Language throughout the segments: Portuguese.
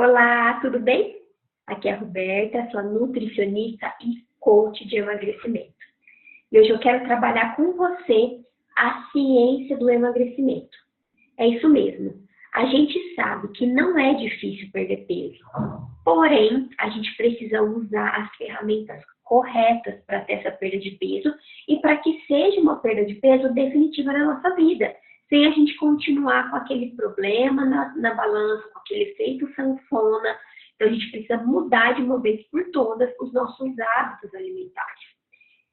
Olá, tudo bem? Aqui é a Roberta, sua nutricionista e coach de emagrecimento. E hoje eu quero trabalhar com você a ciência do emagrecimento. É isso mesmo. A gente sabe que não é difícil perder peso, porém, a gente precisa usar as ferramentas corretas para ter essa perda de peso e para que seja uma perda de peso definitiva na nossa vida, sem a gente continuar com aquele problema na balança, com aquele efeito sanfona. Então, a gente precisa mudar de uma vez por todas os nossos hábitos alimentares.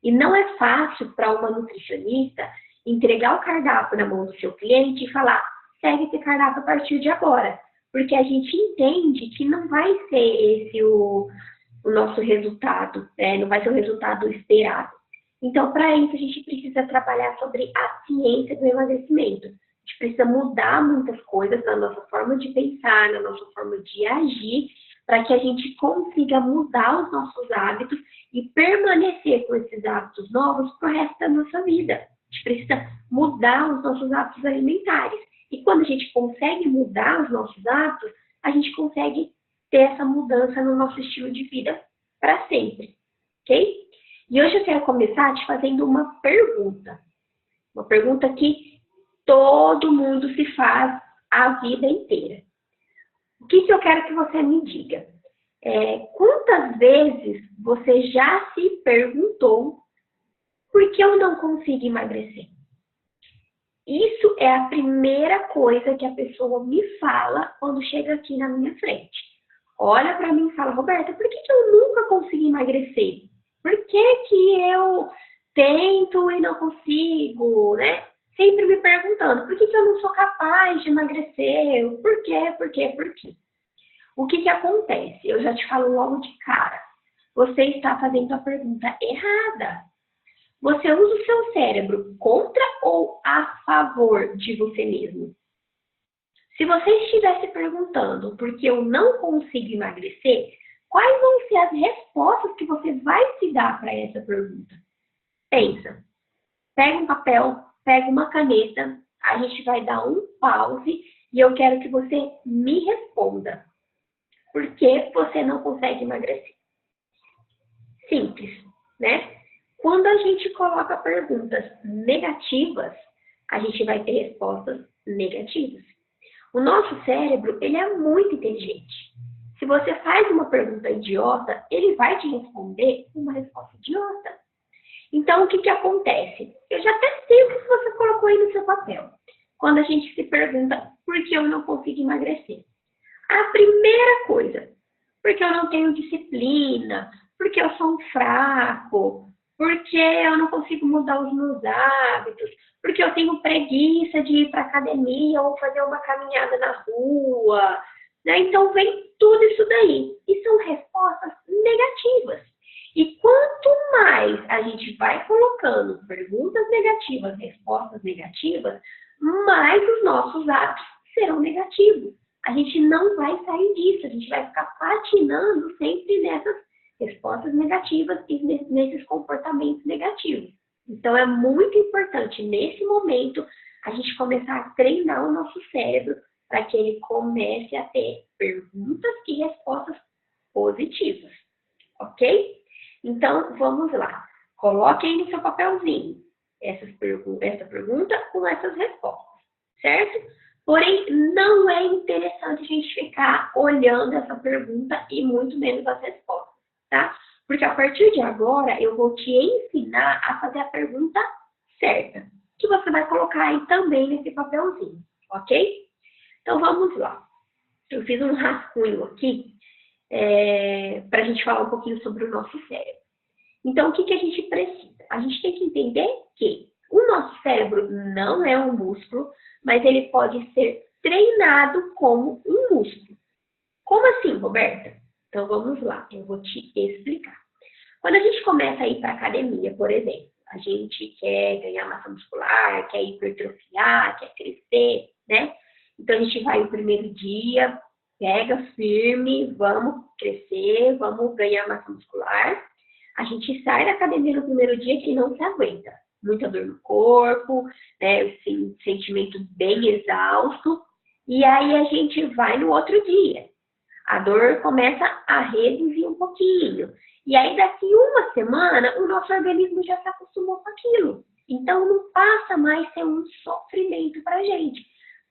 E não é fácil para uma nutricionista entregar o cardápio na mão do seu cliente e falar, segue esse cardápio a partir de agora. Porque a gente entende que não vai ser esse o nosso resultado, né? Não vai ser o resultado esperado. Então, para isso, a gente precisa trabalhar sobre a ciência do emagrecimento. A gente precisa mudar muitas coisas na nossa forma de pensar, na nossa forma de agir, para que a gente consiga mudar os nossos hábitos e permanecer com esses hábitos novos para o resto da nossa vida. A gente precisa mudar os nossos hábitos alimentares. E quando a gente consegue mudar os nossos hábitos, a gente consegue ter essa mudança no nosso estilo de vida para sempre, ok? E hoje eu quero começar te fazendo uma pergunta que todo mundo se faz a vida inteira. O que eu quero que você me diga? Quantas vezes você já se perguntou por que eu não consigo emagrecer? Isso é a primeira coisa que a pessoa me fala quando chega aqui na minha frente. Olha para mim e fala, Roberta, por que eu nunca consegui emagrecer? Por que eu tento e não consigo, né? Sempre me perguntando, por que eu não sou capaz de emagrecer? Por quê? O que acontece? Eu já te falo logo de cara. Você está fazendo a pergunta errada. Você usa o seu cérebro contra ou a favor de você mesmo? Se você estiver se perguntando por que eu não consigo emagrecer, quais vão ser as respostas que você vai se dar para essa pergunta? Pensa. Pega um papel, pega uma caneta, a gente vai dar um pause e eu quero que você me responda. Por que você não consegue emagrecer? Simples, né? Quando a gente coloca perguntas negativas, a gente vai ter respostas negativas. O nosso cérebro, ele é muito inteligente. Se você faz uma pergunta idiota, ele vai te responder uma resposta idiota. Então, o que acontece? Eu já até sei o que você colocou aí no seu papel. Quando a gente se pergunta por que eu não consigo emagrecer. A primeira coisa, porque eu não tenho disciplina, porque eu sou um fraco, porque eu não consigo mudar os meus hábitos, porque eu tenho preguiça de ir para academia ou fazer uma caminhada na rua, né? Então vem tudo isso daí. E são respostas negativas. E quanto mais a gente vai colocando perguntas negativas, respostas negativas, mais os nossos hábitos serão negativos. A gente não vai sair disso, a gente vai ficar patinando sempre nessas respostas negativas e nesses comportamentos negativos. Então, é muito importante, nesse momento, a gente começar a treinar o nosso cérebro para que ele comece a ter perguntas e respostas positivas, ok? Então, vamos lá. Coloque aí no seu papelzinho essa pergunta com essas respostas, certo? Porém, não é interessante a gente ficar olhando essa pergunta e muito menos as respostas, tá? Porque a partir de agora, eu vou te ensinar a fazer a pergunta certa, que você vai colocar aí também nesse papelzinho, ok? Então, vamos lá. Eu fiz um rascunho aqui para a gente falar um pouquinho sobre o nosso cérebro. Então, o que a gente precisa? A gente tem que entender que o nosso cérebro não é um músculo, mas ele pode ser treinado como um músculo. Como assim, Roberta? Então, vamos lá, eu vou te explicar. Quando a gente começa a ir para a academia, por exemplo, a gente quer ganhar massa muscular, quer hipertrofiar, quer crescer, né? Então, a gente vai no primeiro dia, pega firme, vamos crescer, vamos ganhar massa muscular. A gente sai da academia no primeiro dia que não se aguenta. Muita dor no corpo, né? Esse sentimento bem exausto. E aí a gente vai no outro dia. A dor começa a reduzir um pouquinho. E aí, daqui uma semana, o nosso organismo já se acostumou com aquilo. Então, não passa mais a ser um sofrimento para a gente.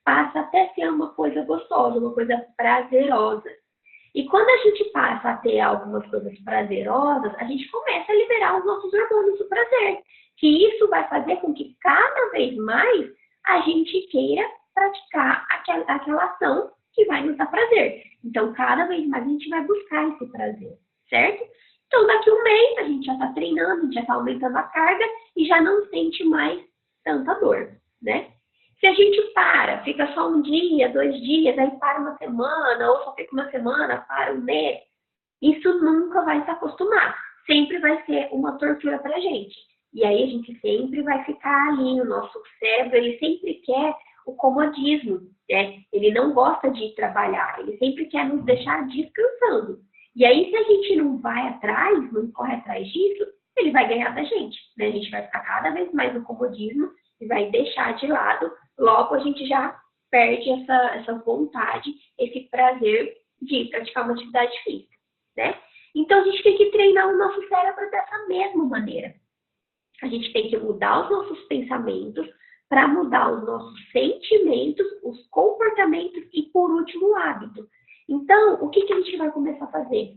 Passa até a ser uma coisa gostosa, uma coisa prazerosa. E quando a gente passa a ter algumas coisas prazerosas, a gente começa a liberar os nossos hormônios do prazer. Que isso vai fazer com que cada vez mais a gente queira praticar aquela ação que vai nos dar prazer. Então, cada vez mais a gente vai buscar esse prazer, certo? Então, daqui um mês, a gente já está treinando, a gente já está aumentando a carga e já não sente mais tanta dor, né? Se a gente para, fica só um dia, 2 dias, aí para uma semana, ou só fica uma semana, para um mês, isso nunca vai se acostumar. Sempre vai ser uma tortura para a gente. E aí a gente sempre vai ficar ali, o nosso cérebro, ele sempre quer o comodismo, né? Ele não gosta de trabalhar, ele sempre quer nos deixar descansando. E aí, se a gente não vai atrás, não corre atrás disso, ele vai ganhar da gente, né? A gente vai ficar cada vez mais no comodismo e vai deixar de lado. Logo, a gente já perde essa vontade, esse prazer de praticar uma atividade física, né? Então, a gente tem que treinar o nosso cérebro dessa mesma maneira. A gente tem que mudar os nossos pensamentos para mudar os nossos sentimentos, os comportamentos e, por último, o hábito. Então, o que a gente vai começar a fazer?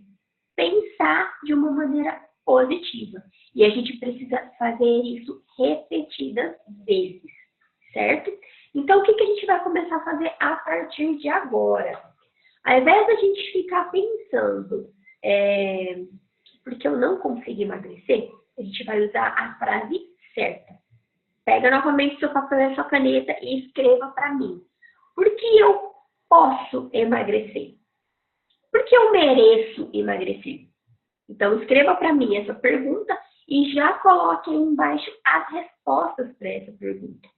Pensar de uma maneira positiva. E a gente precisa fazer isso repetidas vezes, certo? Então, o que a gente vai começar a fazer a partir de agora? Ao invés da gente ficar pensando, porque eu não consigo emagrecer, a gente vai usar a frase certa. Pega novamente seu papel e sua caneta e escreva para mim. Por que eu posso emagrecer? Por que eu mereço emagrecer? Então, escreva para mim essa pergunta e já coloque aí embaixo as respostas para essa pergunta.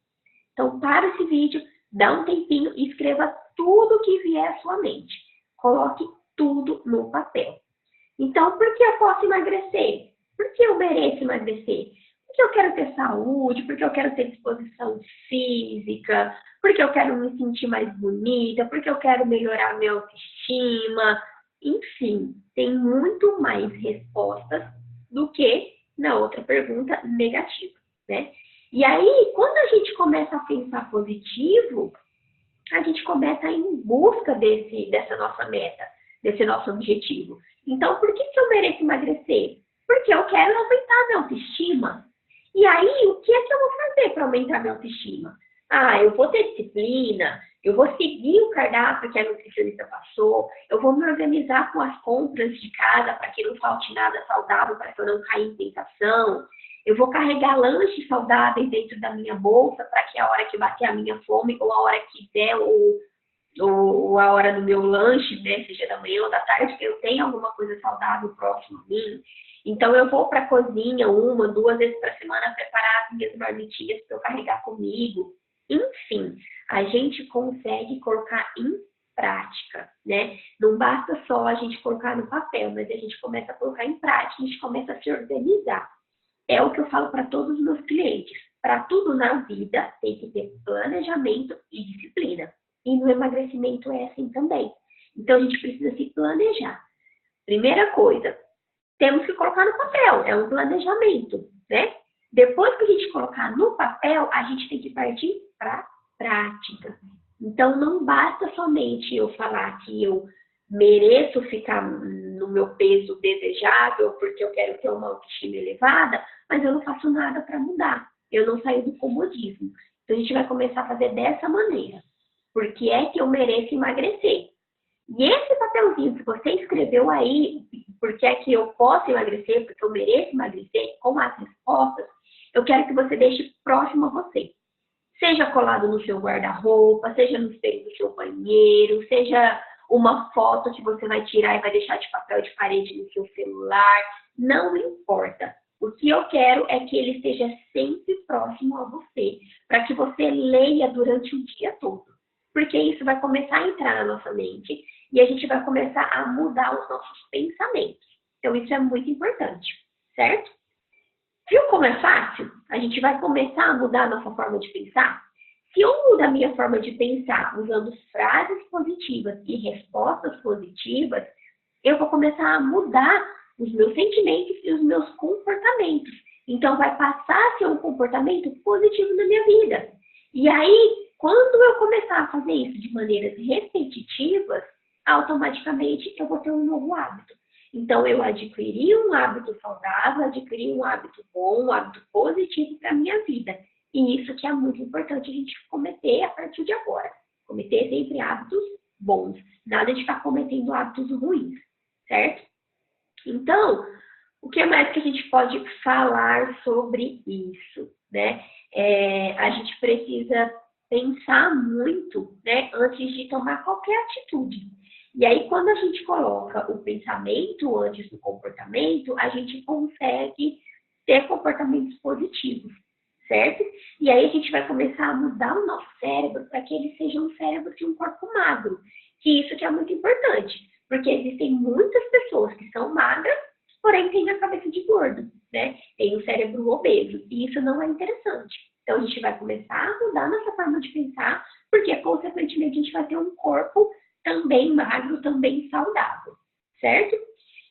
Então, para esse vídeo, dá um tempinho e escreva tudo que vier à sua mente. Coloque tudo no papel. Então, por que eu posso emagrecer? Por que eu mereço emagrecer? Porque eu quero ter saúde, porque eu quero ter disposição física, porque eu quero me sentir mais bonita, porque eu quero melhorar minha autoestima. Enfim, tem muito mais respostas do que na outra pergunta negativa, né? E aí, quando a gente começa a pensar positivo, a gente começa a ir em busca dessa nossa meta, desse nosso objetivo. Então, por que eu mereço emagrecer? Porque eu quero aumentar minha autoestima. E aí, o que é que eu vou fazer para aumentar minha autoestima? Eu vou ter disciplina, eu vou seguir o cardápio que a nutricionista passou, eu vou me organizar com as compras de casa para que não falte nada saudável, para que eu não caia em tentação. Eu vou carregar lanches saudáveis dentro da minha bolsa para que a hora que bater a minha fome, ou a hora que der, ou a hora do meu lanche, né, seja da manhã ou da tarde, eu tenha alguma coisa saudável próximo a mim. Então, eu vou para a cozinha 1, 2 vezes por semana preparar as minhas marmitinhas para eu carregar comigo. Enfim, a gente consegue colocar em prática, né? Não basta só a gente colocar no papel, mas a gente começa a colocar em prática, a gente começa a se organizar. É o que eu falo para todos os meus clientes. Para tudo na vida, tem que ter planejamento e disciplina. E no emagrecimento é assim também. Então, a gente precisa se planejar. Primeira coisa, temos que colocar no papel, é um planejamento, né? Depois que a gente colocar no papel, a gente tem que partir para a prática. Então, não basta somente eu falar que eu mereço ficar no meu peso desejável porque eu quero ter uma autoestima elevada, mas eu não faço nada para mudar. Eu não saio do comodismo. Então, a gente vai começar a fazer dessa maneira. Por que é que eu mereço emagrecer? E esse papelzinho que você escreveu aí, porque é que eu posso emagrecer, porque eu mereço emagrecer, com as respostas, eu quero que você deixe próximo a você. Seja colado no seu guarda-roupa, seja no espelho do seu banheiro, seja uma foto que você vai tirar e vai deixar de papel de parede no seu celular, não importa. O que eu quero é que ele esteja sempre próximo a você, para que você leia durante o dia todo. Porque isso vai começar a entrar na nossa mente e a gente vai começar a mudar os nossos pensamentos. Então, isso é muito importante, certo? Viu como é fácil? A gente vai começar a mudar a nossa forma de pensar? Se eu mudo a minha forma de pensar usando frases positivas e respostas positivas, eu vou começar a mudar os meus sentimentos e os meus comportamentos. Então, vai passar a ser um comportamento positivo na minha vida. E aí, quando eu começar a fazer isso de maneiras repetitivas, automaticamente eu vou ter um novo hábito. Então, eu adquiri um hábito saudável, adquiri um hábito bom, um hábito positivo para a minha vida. E isso que é muito importante a gente cometer a partir de agora. Cometer sempre hábitos bons. Nada de ficar cometendo hábitos ruins, certo? Então, o que mais que a gente pode falar sobre isso, né? A gente precisa pensar muito, né, antes de tomar qualquer atitude. E aí, quando a gente coloca o pensamento antes do comportamento, a gente consegue ter comportamentos positivos, certo? E aí a gente vai começar a mudar o nosso cérebro para que ele seja um cérebro de um corpo magro. Que isso que é muito importante, porque existem muitas pessoas que são magras, porém têm a cabeça de gordo, né? Tem o cérebro obeso, e isso não é interessante. Então a gente vai começar a mudar nossa forma de pensar, porque consequentemente a gente vai ter um corpo também magro, também saudável, certo?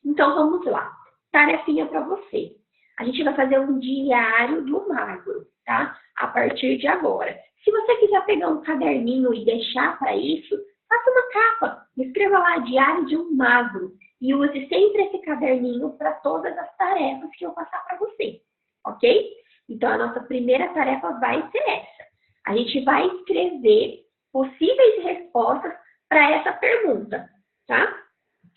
Então vamos lá. Tarefinha para você. A gente vai fazer um diário do magro, tá? A partir de agora. Se você quiser pegar um caderninho e deixar para isso, faça uma capa, escreva lá diário de um magro e use sempre esse caderninho para todas as tarefas que eu passar para você, ok? Então a nossa primeira tarefa vai ser essa. A gente vai escrever possíveis respostas para essa pergunta, tá?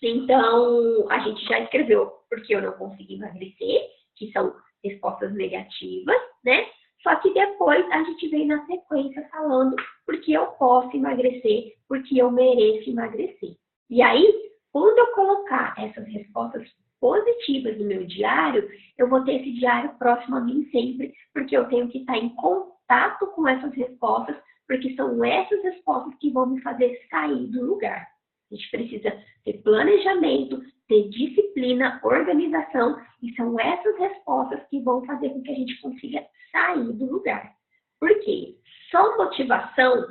Então, a gente já escreveu porque eu não consegui emagrecer, que são respostas negativas, né? Só que depois a gente vem na sequência falando porque eu posso emagrecer, porque eu mereço emagrecer. E aí, quando eu colocar essas respostas positivas no meu diário, eu vou ter esse diário próximo a mim sempre, porque eu tenho que estar em contato com essas respostas, porque são essas respostas que vão me fazer sair do lugar. A gente precisa ter planejamento, ter disciplina, organização, e são essas respostas que vão fazer com que a gente consiga sair do lugar. Por quê? Só motivação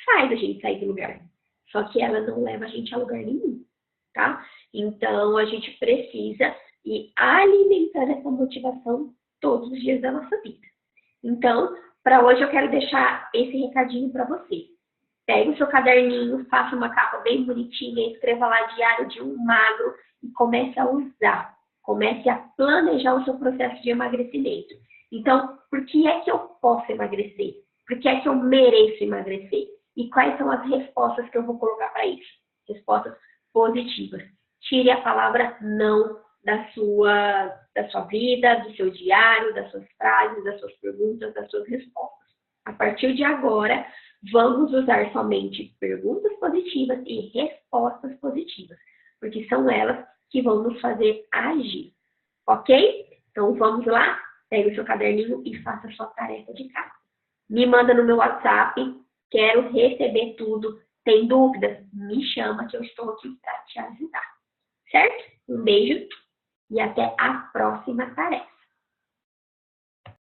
faz a gente sair do lugar. Só que ela não leva a gente a lugar nenhum, tá? Então, a gente precisa ir alimentando essa motivação todos os dias da nossa vida. Então, para hoje eu quero deixar esse recadinho para você. Pegue o seu caderninho, faça uma capa bem bonitinha, escreva lá diário de um magro e comece a usar. Comece a planejar o seu processo de emagrecimento. Então, por que é que eu posso emagrecer? Por que é que eu mereço emagrecer? E quais são as respostas que eu vou colocar para isso? Respostas positivas. Tire a palavra não da sua vida, do seu diário, das suas frases, das suas perguntas, das suas respostas. A partir de agora, vamos usar somente perguntas positivas e respostas positivas, porque são elas que vão nos fazer agir, ok? Então vamos lá, pegue o seu caderninho e faça a sua tarefa de casa. Me manda no meu WhatsApp, quero receber tudo. Tem dúvidas? Me chama que eu estou aqui para te ajudar, certo? Um beijo e até a próxima tarefa.